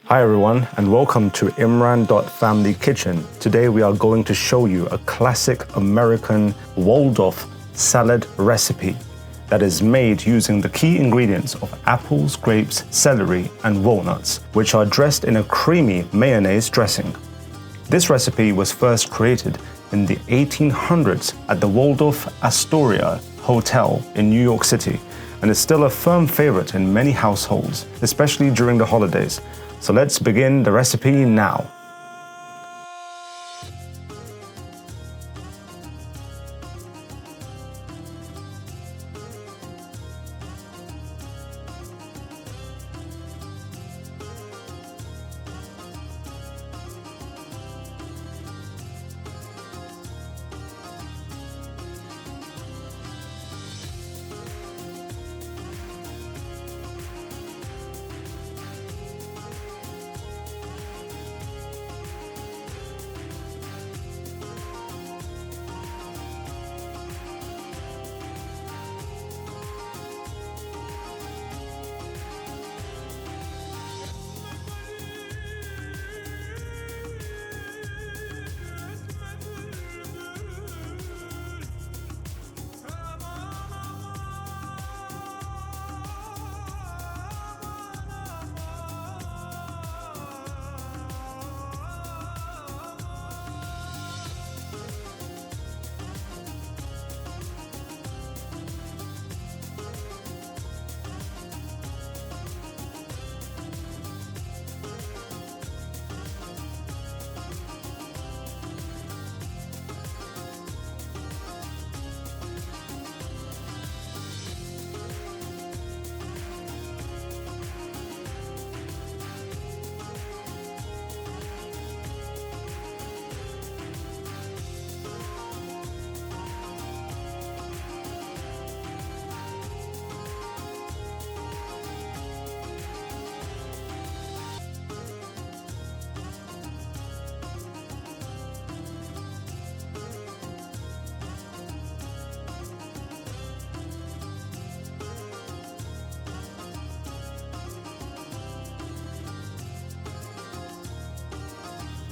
Hi everyone, and welcome to Imran.Family Kitchen. Today we are going to show you a classic American Waldorf salad recipe that is made using the key ingredients of apples, grapes, celery, and walnuts, which are dressed in a creamy mayonnaise dressing. This recipe was first created in the 1800s at the Waldorf-Astoria Hotel in New York City, and is still a firm favorite in many households, especially during the holidays. So let's begin the recipe now.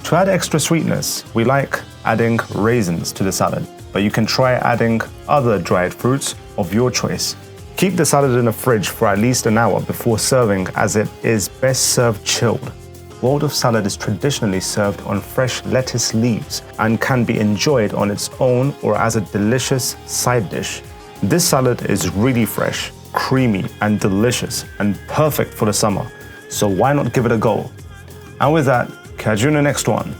To add extra sweetness, we like adding raisins to the salad, but you can try adding other dried fruits of your choice. Keep the salad in the fridge for at least an hour before serving, as it is best served chilled. Waldorf salad is traditionally served on fresh lettuce leaves and can be enjoyed on its own or as a delicious side dish. This salad is really fresh, creamy, and delicious, and perfect for the summer, so why not give it a go? And with that, catch you in the next one.